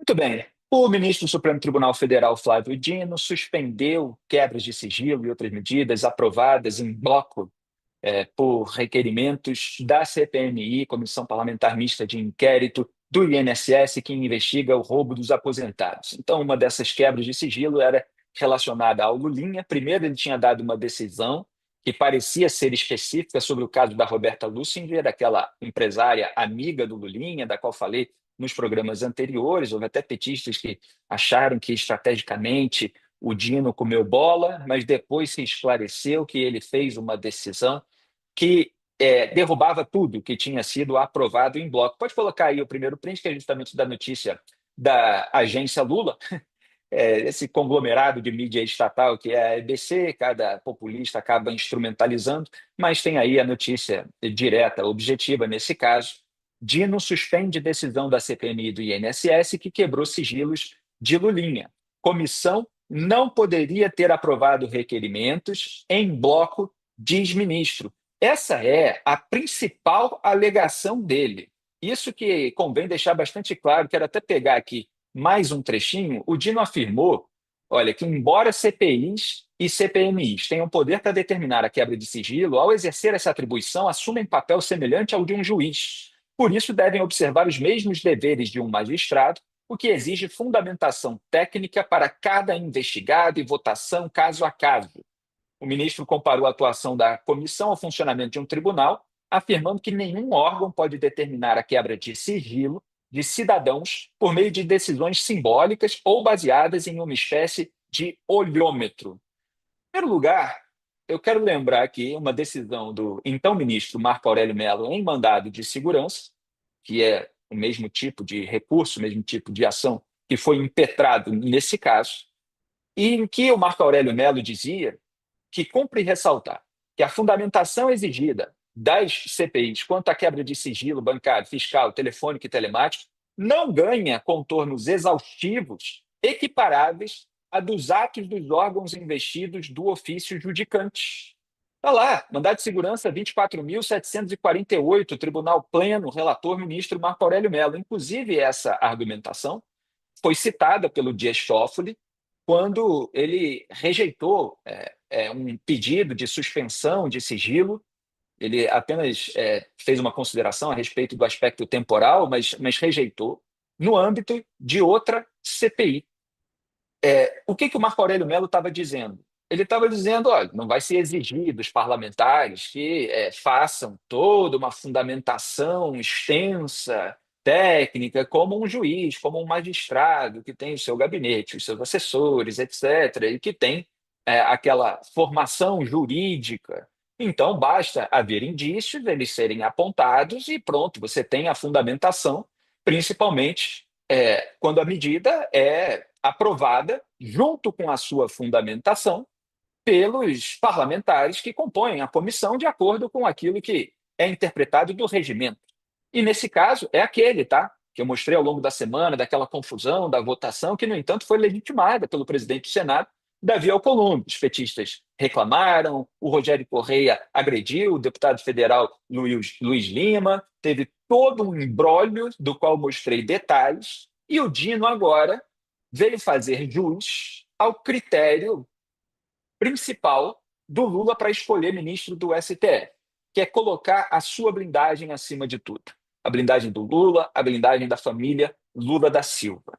Muito bem. O ministro do Supremo Tribunal Federal, Flávio Dino, suspendeu quebras de sigilo e outras medidas aprovadas em bloco por requerimentos da CPMI, Comissão Parlamentar Mista de Inquérito, do INSS, que investiga o roubo dos aposentados. Então, uma dessas quebras de sigilo era relacionada ao Lulinha. Primeiro, ele tinha dado uma decisão que parecia ser específica sobre o caso da Roberta Lussinger, aquela empresária amiga do Lulinha, da qual falei nos programas anteriores. Houve até petistas que acharam que estrategicamente o Dino comeu bola, mas depois se esclareceu que ele fez uma decisão que derrubava tudo que tinha sido aprovado em bloco. Pode colocar aí o primeiro print, que é justamente da notícia da agência Lula, esse conglomerado de mídia estatal que é a EBC, cada populista acaba instrumentalizando, mas tem aí a notícia direta, objetiva nesse caso. Dino suspende decisão da CPMI do INSS que quebrou sigilos de Lulinha. Comissão não poderia ter aprovado requerimentos em bloco, diz ministro. Essa é a principal alegação dele. Isso que convém deixar bastante claro, quero até pegar aqui mais um trechinho. O Dino afirmou, olha, que embora CPIs e CPMIs tenham poder para determinar a quebra de sigilo, ao exercer essa atribuição, assumem papel semelhante ao de um juiz. Por isso, devem observar os mesmos deveres de um magistrado, o que exige fundamentação técnica para cada investigado e votação caso a caso. O ministro comparou a atuação da comissão ao funcionamento de um tribunal, afirmando que nenhum órgão pode determinar a quebra de sigilo de cidadãos por meio de decisões simbólicas ou baseadas em uma espécie de olhômetro. Em primeiro lugar, eu quero lembrar aqui uma decisão do então ministro Marco Aurélio Mello em mandado de segurança, que é o mesmo tipo de recurso, o mesmo tipo de ação que foi impetrado nesse caso, e em que o Marco Aurélio Mello dizia que cumpre ressaltar que a fundamentação exigida das CPIs quanto à quebra de sigilo bancário, fiscal, telefônico e telemático não ganha contornos exaustivos equiparáveis a dos atos dos órgãos investidos do ofício judicante. Está lá, mandado de segurança 24.748, Tribunal Pleno, relator ministro Marco Aurélio Mello. Inclusive, essa argumentação foi citada pelo Dias Toffoli quando ele rejeitou um pedido de suspensão de sigilo. Ele apenas fez uma consideração a respeito do aspecto temporal, mas rejeitou no âmbito de outra CPI. O que o Marco Aurélio Mello estava dizendo? Ele estava dizendo, olha, não vai se exigir dos parlamentares que façam toda uma fundamentação extensa, técnica, como um juiz, como um magistrado, que tem o seu gabinete, os seus assessores, etc., e que tem aquela formação jurídica. Então, basta haver indícios, eles serem apontados e pronto, você tem a fundamentação, principalmente quando a medida é aprovada junto com a sua fundamentação pelos parlamentares que compõem a comissão de acordo com aquilo que é interpretado do regimento. E nesse caso é aquele, tá? Que eu mostrei ao longo da semana, daquela confusão da votação, que, no entanto, foi legitimada pelo presidente do Senado, Davi Alcolumbre. Os petistas reclamaram, o Rogério Correia agrediu o deputado federal Luiz Lima, teve todo um imbróglio do qual mostrei detalhes, e o Dino agora veio fazer jus ao critério principal do Lula para escolher ministro do STF, que é colocar a sua blindagem acima de tudo. A blindagem do Lula, a blindagem da família Lula da Silva.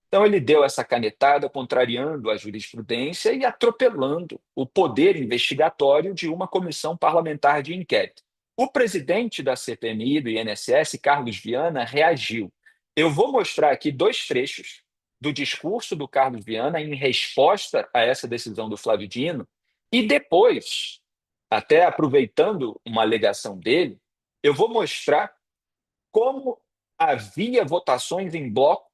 Então, ele deu essa canetada, contrariando a jurisprudência e atropelando o poder investigatório de uma comissão parlamentar de inquérito. O presidente da CPMI, do INSS, Carlos Viana, reagiu. Eu vou mostrar aqui dois trechos do discurso do Carlos Viana em resposta a essa decisão do Flávio Dino, e depois, até aproveitando uma alegação dele, eu vou mostrar como havia votações em bloco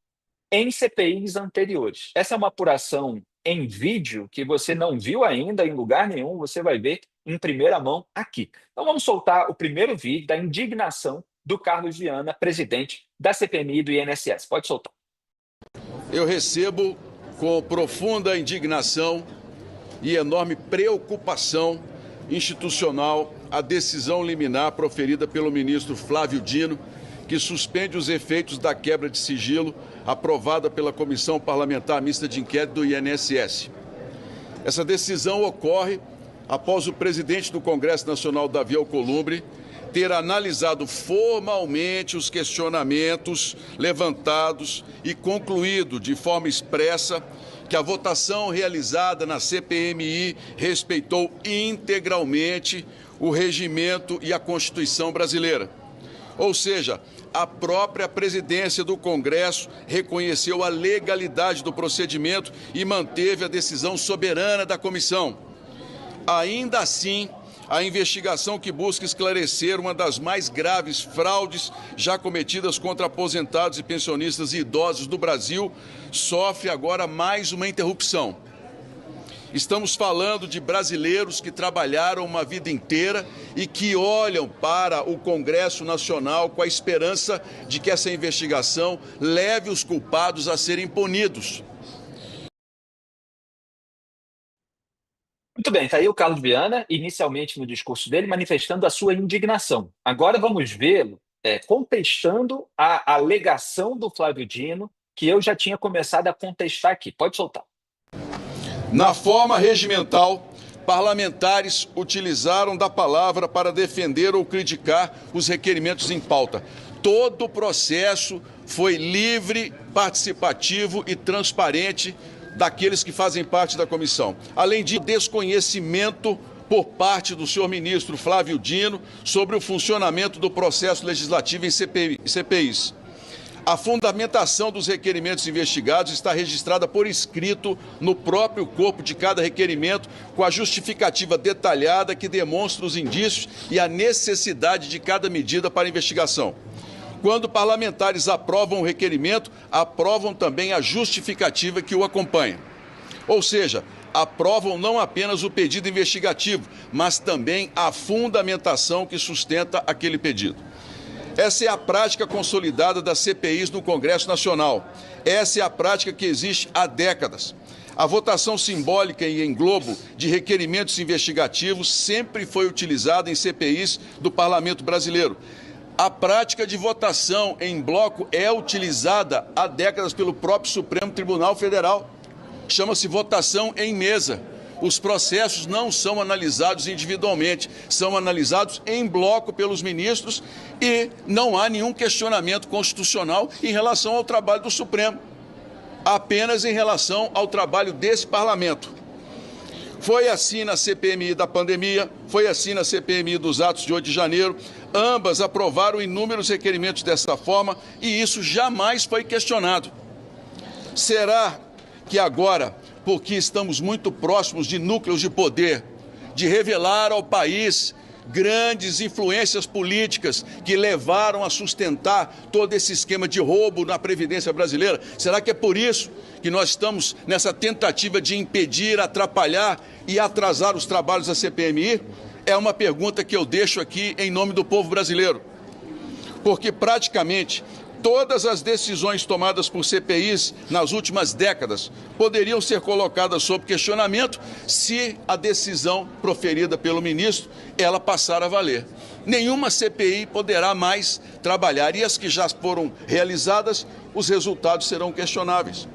em CPIs anteriores. Essa é uma apuração em vídeo que você não viu ainda em lugar nenhum, você vai ver em primeira mão aqui. Então vamos soltar o primeiro vídeo da indignação do Carlos Viana, presidente da CPMI do INSS. Pode soltar. Eu recebo com profunda indignação e enorme preocupação institucional a decisão liminar proferida pelo ministro Flávio Dino, que suspende os efeitos da quebra de sigilo aprovada pela Comissão Parlamentar Mista de Inquérito do INSS. Essa decisão ocorre após o presidente do Congresso Nacional, Davi Alcolumbre, ter analisado formalmente os questionamentos levantados e concluído de forma expressa que a votação realizada na CPMI respeitou integralmente o regimento e a Constituição brasileira. Ou seja, a própria presidência do Congresso reconheceu a legalidade do procedimento e manteve a decisão soberana da comissão. Ainda assim, a investigação que busca esclarecer uma das mais graves fraudes já cometidas contra aposentados e pensionistas e idosos do Brasil sofre agora mais uma interrupção. Estamos falando de brasileiros que trabalharam uma vida inteira e que olham para o Congresso Nacional com a esperança de que essa investigação leve os culpados a serem punidos. Muito bem, está aí o Carlos Viana, inicialmente no discurso dele, manifestando a sua indignação. Agora vamos vê-lo contestando a alegação do Flávio Dino, que eu já tinha começado a contestar aqui. Pode soltar. Na forma regimental, parlamentares utilizaram da palavra para defender ou criticar os requerimentos em pauta. Todo o processo foi livre, participativo e transparente daqueles que fazem parte da comissão. Além de desconhecimento por parte do senhor ministro Flávio Dino sobre o funcionamento do processo legislativo em CPIs. A fundamentação dos requerimentos investigados está registrada por escrito no próprio corpo de cada requerimento, com a justificativa detalhada que demonstra os indícios e a necessidade de cada medida para a investigação. Quando parlamentares aprovam o requerimento, aprovam também a justificativa que o acompanha. Ou seja, aprovam não apenas o pedido investigativo, mas também a fundamentação que sustenta aquele pedido. Essa é a prática consolidada das CPIs no Congresso Nacional. Essa é a prática que existe há décadas. A votação simbólica e em globo de requerimentos investigativos sempre foi utilizada em CPIs do Parlamento Brasileiro. A prática de votação em bloco é utilizada há décadas pelo próprio Supremo Tribunal Federal. Chama-se votação em mesa. Os processos não são analisados individualmente, são analisados em bloco pelos ministros e não há nenhum questionamento constitucional em relação ao trabalho do Supremo, apenas em relação ao trabalho desse parlamento. Foi assim na CPMI da pandemia, foi assim na CPMI dos atos de 8 de janeiro. Ambas aprovaram inúmeros requerimentos dessa forma e isso jamais foi questionado. Será que agora, porque estamos muito próximos de núcleos de poder, de revelar ao país grandes influências políticas que levaram a sustentar todo esse esquema de roubo na Previdência brasileira? Será que é por isso que nós estamos nessa tentativa de impedir, atrapalhar e atrasar os trabalhos da CPMI? É uma pergunta que eu deixo aqui em nome do povo brasileiro. Porque praticamente todas as decisões tomadas por CPIs nas últimas décadas poderiam ser colocadas sob questionamento se a decisão proferida pelo ministro ela passar a valer. Nenhuma CPI poderá mais trabalhar e as que já foram realizadas, os resultados serão questionáveis.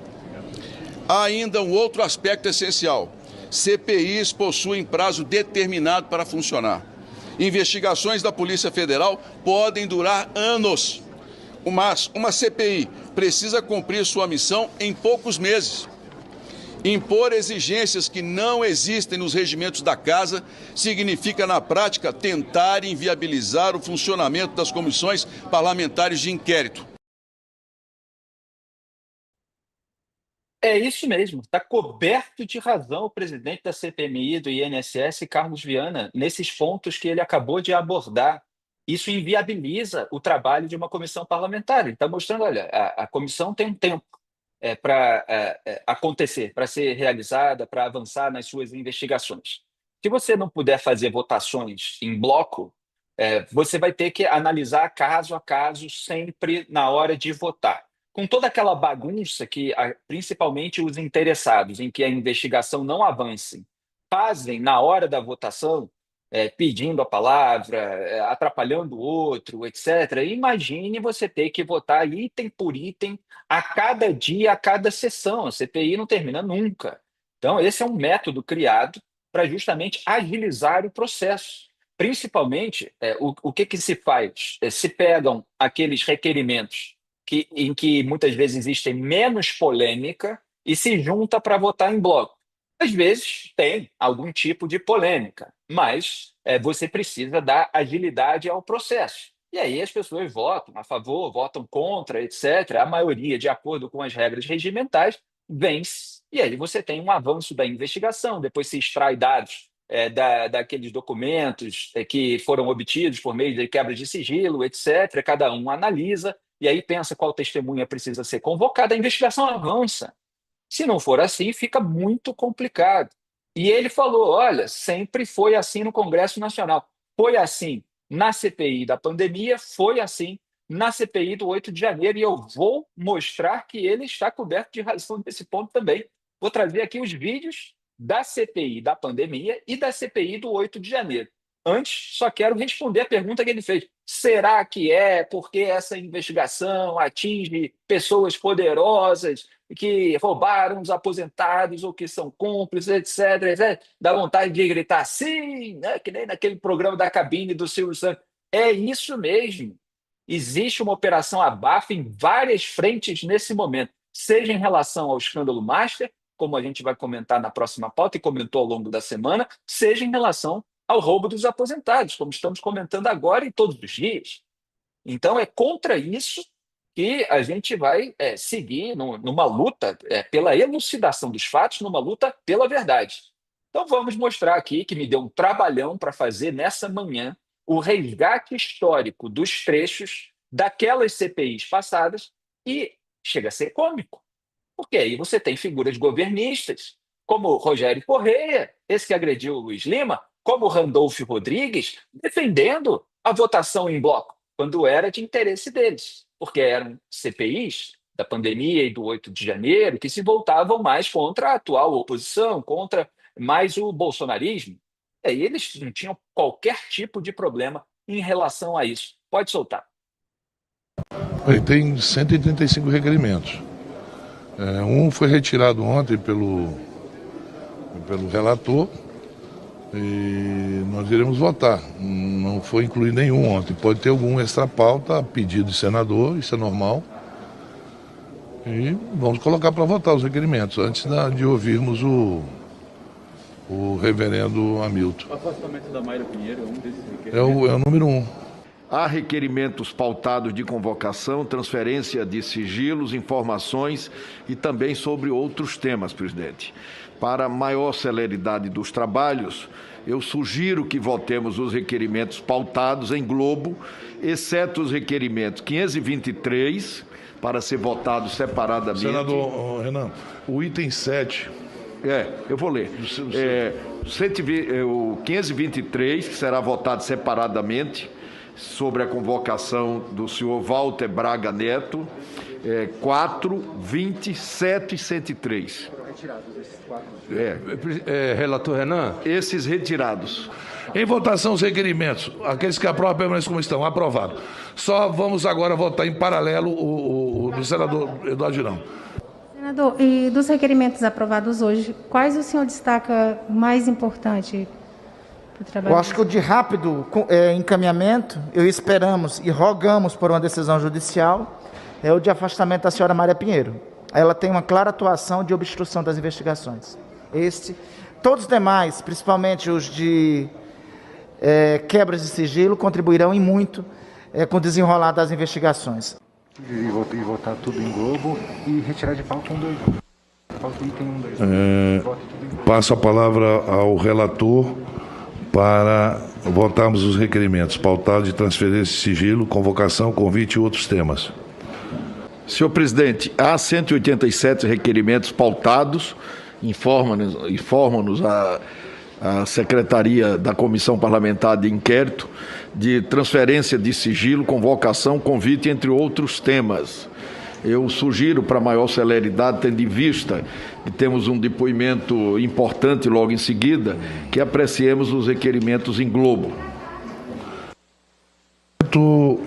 Há ainda um outro aspecto essencial. CPIs possuem prazo determinado para funcionar. Investigações da Polícia Federal podem durar anos. Mas uma CPI precisa cumprir sua missão em poucos meses. Impor exigências que não existem nos regimentos da Casa significa, na prática, tentar inviabilizar o funcionamento das comissões parlamentares de inquérito. É isso mesmo, está coberto de razão o presidente da CPMI do INSS, Carlos Viana, nesses pontos que ele acabou de abordar. Isso inviabiliza o trabalho de uma comissão parlamentar. Ele está mostrando, olha, a comissão tem um tempo para acontecer, para ser realizada, para avançar nas suas investigações. Se você não puder fazer votações em bloco, você vai ter que analisar caso a caso sempre na hora de votar. Com toda aquela bagunça que, principalmente os interessados em que a investigação não avance, fazem na hora da votação, pedindo a palavra, atrapalhando o outro, etc. Imagine você ter que votar item por item a cada dia, a cada sessão. A CPI não termina nunca. Então, esse é um método criado para justamente agilizar o processo. Principalmente, o que que se faz? Se pegam aqueles requerimentos em que muitas vezes existe menos polêmica e se junta para votar em bloco. Às vezes tem algum tipo de polêmica, mas você precisa dar agilidade ao processo. E aí as pessoas votam a favor, votam contra, etc. A maioria, de acordo com as regras regimentais, vence. E aí você tem um avanço da investigação, depois se extrai dados daqueles documentos que foram obtidos por meio de quebra de sigilo, etc. Cada um analisa e aí pensa qual testemunha precisa ser convocada, a investigação avança. Se não for assim, fica muito complicado. E ele falou: olha, sempre foi assim no Congresso Nacional. Foi assim na CPI da pandemia, foi assim na CPI do 8 de janeiro, e eu vou mostrar que ele está coberto de razão nesse ponto também. Vou trazer aqui os vídeos da CPI da pandemia e da CPI do 8 de janeiro. Antes, só quero responder a pergunta que ele fez. Será que é porque essa investigação atinge pessoas poderosas que roubaram os aposentados ou que são cúmplices, etc, etc? Dá vontade de gritar sim, né? Que nem naquele programa da cabine do Silvio Santos. É isso mesmo. Existe uma operação abafa em várias frentes nesse momento, seja em relação ao escândalo Master, como a gente vai comentar na próxima pauta e comentou ao longo da semana, seja em relação ao roubo dos aposentados, como estamos comentando agora e todos os dias. Então, é contra isso que a gente vai seguir numa luta pela elucidação dos fatos, numa luta pela verdade. Então, vamos mostrar aqui que me deu um trabalhão para fazer nessa manhã o resgate histórico dos trechos daquelas CPIs passadas e chega a ser cômico, porque aí você tem figuras governistas, como Rogério Correia, esse que agrediu o Luiz Lima, como Randolfo Rodrigues, defendendo a votação em bloco, quando era de interesse deles, porque eram CPIs da pandemia e do 8 de janeiro que se voltavam mais contra a atual oposição, contra mais o bolsonarismo. E aí eles não tinham qualquer tipo de problema em relação a isso. Pode soltar. Tem 135 requerimentos. Um foi retirado ontem pelo relator e nós iremos votar. Não foi incluído nenhum ontem. Pode ter algum extra-pauta a pedido de senador, isso é normal. E vamos colocar para votar os requerimentos, antes de ouvirmos o reverendo Hamilton. O afastamento da Mayra Pinheiro é um desses requerimentos? É o número 1. Há requerimentos pautados de convocação, transferência de sigilos, informações e também sobre outros temas, presidente. Para maior celeridade dos trabalhos, eu sugiro que votemos os requerimentos pautados em globo, exceto os requerimentos 523, para ser votados separadamente. Senador Renan, o item 7... eu vou ler. O 523, que será votado separadamente, sobre a convocação do senhor Walter Braga Neto, 4, 27 e 103. Retirados esses 4. Relator Renan? Esses retirados. Em votação, os requerimentos, aqueles que aprovam permanecem como estão, aprovado. Só vamos agora votar em paralelo o do senador Eduardo Girão. Senador, e dos requerimentos aprovados hoje, quais o senhor destaca mais importante para o trabalho? Eu acho que o de rápido encaminhamento, esperamos e rogamos por uma decisão judicial, é o de afastamento da senhora Maria Pinheiro. Ela tem uma clara atuação de obstrução das investigações. Todos os demais, principalmente os de quebras de sigilo, contribuirão em muito com o desenrolar das investigações. E votar tudo em globo e retirar de pauta 1, 2. Pauta item 1, 2. Passo a palavra ao relator para votarmos os requerimentos pautados de transferência de sigilo, convocação, convite e outros temas. Senhor presidente, há 187 requerimentos pautados, informa-nos a Secretaria da Comissão Parlamentar de Inquérito, de transferência de sigilo, convocação, convite, entre outros temas. Eu sugiro, para maior celeridade, tendo em vista que temos um depoimento importante logo em seguida, que apreciemos os requerimentos em globo.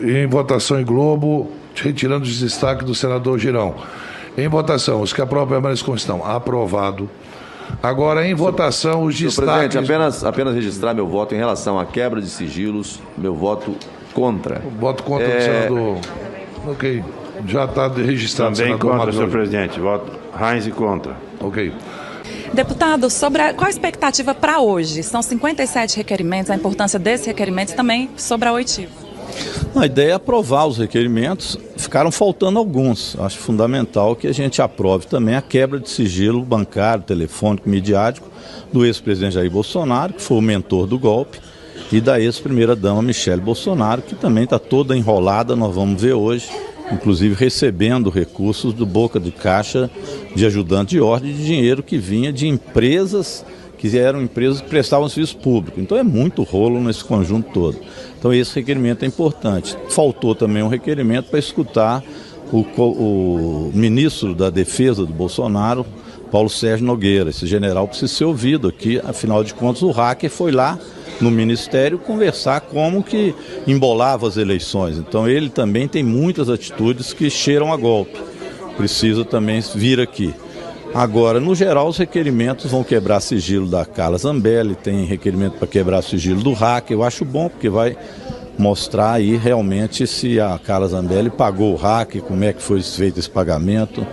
Em votação em globo, retirando os destaques do senador Girão. Em votação, os que aprovam permaneçam como estão. Aprovado. Agora, em votação, os destaques... Presidente, apenas registrar meu voto em relação à quebra de sigilos, meu voto contra. Voto contra o senador. Ok. Já está registrado. Também contra, senhor presidente. Voto Heinz e contra. Ok. Deputado, qual a expectativa para hoje? São 57 requerimentos, a importância desses requerimentos também sobre a oitiva. A ideia é aprovar os requerimentos, ficaram faltando alguns. Acho fundamental que a gente aprove também a quebra de sigilo bancário, telefônico, midiático do ex-presidente Jair Bolsonaro, que foi o mentor do golpe, e da ex-primeira-dama Michele Bolsonaro, que também está toda enrolada, nós vamos ver hoje, inclusive recebendo recursos do boca de caixa de ajudante de ordem de dinheiro que vinha de empresas que eram empresas que prestavam serviço público. Então é muito rolo nesse conjunto todo. Então esse requerimento é importante. Faltou também um requerimento para escutar o ministro da Defesa do Bolsonaro, Paulo Sérgio Nogueira. Esse general precisa ser ouvido aqui, afinal de contas o hacker foi lá no Ministério conversar como que embolava as eleições. Então ele também tem muitas atitudes que cheiram a golpe. Precisa também vir aqui. Agora, no geral, os requerimentos vão quebrar sigilo da Carla Zambelli, tem requerimento para quebrar sigilo do hacker. Eu acho bom, porque vai mostrar aí realmente se a Carla Zambelli pagou o hacker, como é que foi feito esse pagamento.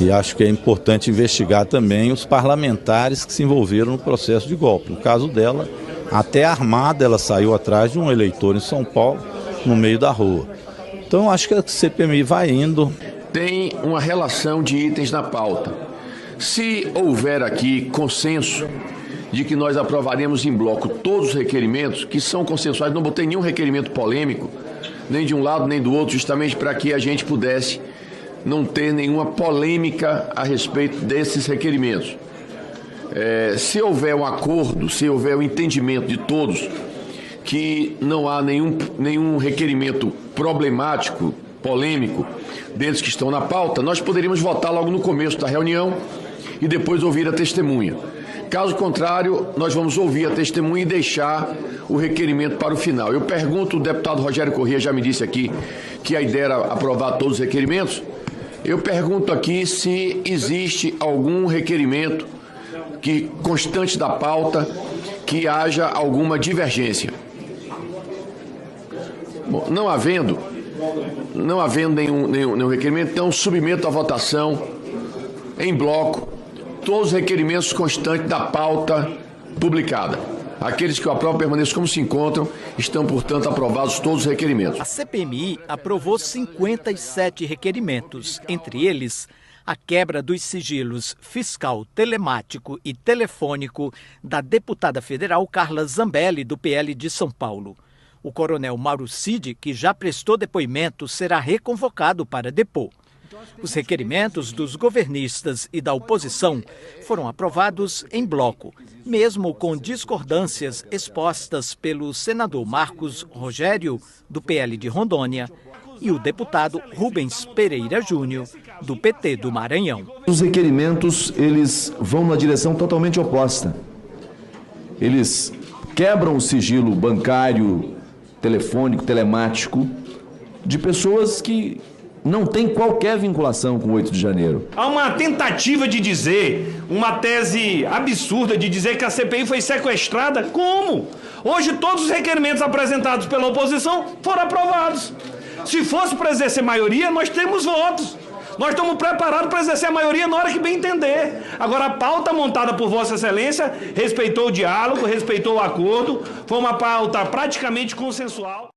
E acho que é importante investigar também os parlamentares que se envolveram no processo de golpe. No caso dela, até armada, ela saiu atrás de um eleitor em São Paulo, no meio da rua. Então, acho que a CPMI vai indo. Tem uma relação de itens na pauta. Se houver aqui consenso de que nós aprovaremos em bloco todos os requerimentos, que são consensuais, não botei nenhum requerimento polêmico, nem de um lado nem do outro, justamente para que a gente pudesse não ter nenhuma polêmica a respeito desses requerimentos. Se houver um acordo, se houver um entendimento de todos que não há nenhum requerimento problemático, polêmico, deles que estão na pauta, nós poderíamos votar logo no começo da reunião e depois ouvir a testemunha. Caso contrário, nós vamos ouvir a testemunha e deixar o requerimento para o final. Eu pergunto, o deputado Rogério Corrêa já me disse aqui que a ideia era aprovar todos os requerimentos. Eu pergunto aqui se existe algum requerimento constante da pauta que haja alguma divergência. Bom, não havendo nenhum requerimento, então submeto à votação em bloco todos os requerimentos constantes da pauta publicada. Aqueles que o aprovam permaneçam como se encontram, estão, portanto, aprovados todos os requerimentos. A CPMI aprovou 57 requerimentos, entre eles a quebra dos sigilos fiscal, telemático e telefônico da deputada federal Carla Zambelli, do PL de São Paulo. O coronel Mauro Cid, que já prestou depoimento, será reconvocado para depor. Os requerimentos dos governistas e da oposição foram aprovados em bloco, mesmo com discordâncias expostas pelo senador Marcos Rogério, do PL de Rondônia, e o deputado Rubens Pereira Júnior, do PT do Maranhão. Os requerimentos, eles vão na direção totalmente oposta. Eles quebram o sigilo bancário, telefônico, telemático, de pessoas que não têm qualquer vinculação com o 8 de janeiro. Há uma tentativa de dizer, uma tese absurda de dizer que a CPI foi sequestrada. Como? Hoje todos os requerimentos apresentados pela oposição foram aprovados. Se fosse para exercer maioria, nós temos votos. Nós estamos preparados para exercer a maioria na hora que bem entender. Agora, a pauta montada por Vossa Excelência respeitou o diálogo, respeitou o acordo, foi uma pauta praticamente consensual.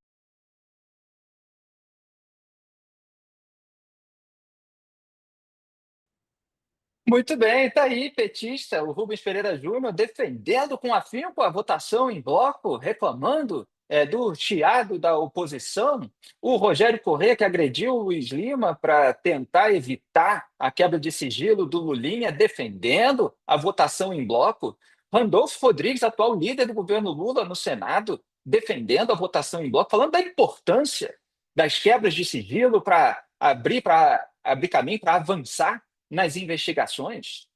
Muito bem, está aí, petista, o Rubens Pereira Júnior, defendendo com afinco a votação em bloco, reclamando do chiado da oposição. O Rogério Corrêa, que agrediu o Luiz Lima para tentar evitar a quebra de sigilo do Lulinha, defendendo a votação em bloco. Randolfo Rodrigues, atual líder do governo Lula no Senado, defendendo a votação em bloco, falando da importância das quebras de sigilo para abrir, para abrir caminho para avançar nas investigações.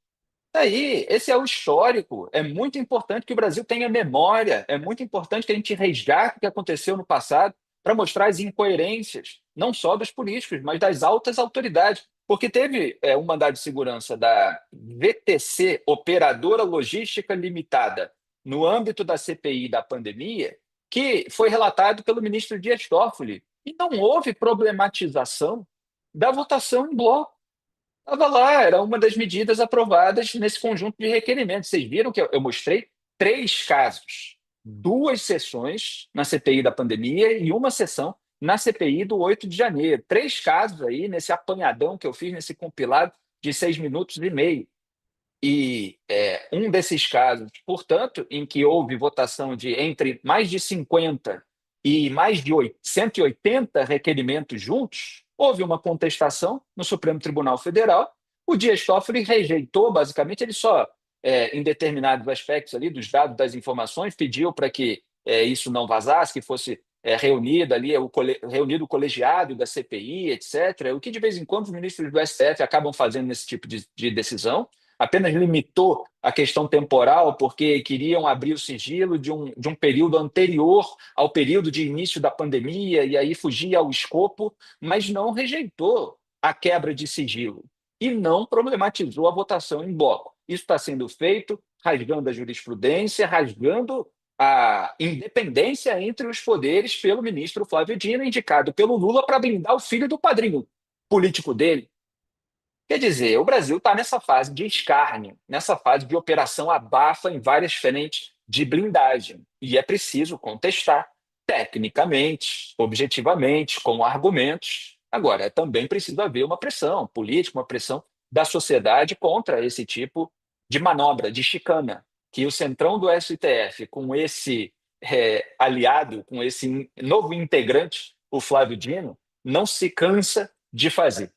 Daí, esse é o histórico. É muito importante que o Brasil tenha memória, é muito importante que a gente resgate o que aconteceu no passado para mostrar as incoerências, não só dos políticos, mas das altas autoridades. Porque teve um mandado de segurança da VTC, Operadora Logística Limitada, no âmbito da CPI da pandemia, que foi relatado pelo ministro Dias Toffoli. E não houve problematização da votação em bloco. Estava lá, era uma das medidas aprovadas nesse conjunto de requerimentos. Vocês viram que eu mostrei 3 casos, 2 sessões na CPI da pandemia e uma sessão na CPI do 8 de janeiro. 3 casos aí nesse apanhadão que eu fiz, nesse compilado de 6 minutos e meio. E um desses casos, portanto, em que houve votação de entre mais de 50 e mais de 180 requerimentos juntos, houve uma contestação no Supremo Tribunal Federal. O Dias Toffoli rejeitou, basicamente, ele só, em determinados aspectos ali dos dados, das informações, pediu para que isso não vazasse, que fosse reunido ali, reunido o colegiado da CPI, etc. O que, de vez em quando, os ministros do STF acabam fazendo nesse tipo de decisão. Apenas limitou a questão temporal, porque queriam abrir o sigilo de um período anterior ao período de início da pandemia, e aí fugia ao escopo, mas não rejeitou a quebra de sigilo e não problematizou a votação em bloco. Isso está sendo feito rasgando a jurisprudência, rasgando a independência entre os poderes pelo ministro Flávio Dino, indicado pelo Lula para blindar o filho do padrinho político dele. Quer dizer, o Brasil está nessa fase de escárnio, nessa fase de operação abafa em várias frentes de blindagem. E é preciso contestar tecnicamente, objetivamente, com argumentos. Agora, é também preciso haver uma pressão política, uma pressão da sociedade contra esse tipo de manobra, de chicana, que o centrão do STF, com esse aliado, com esse novo integrante, o Flávio Dino, não se cansa de fazer.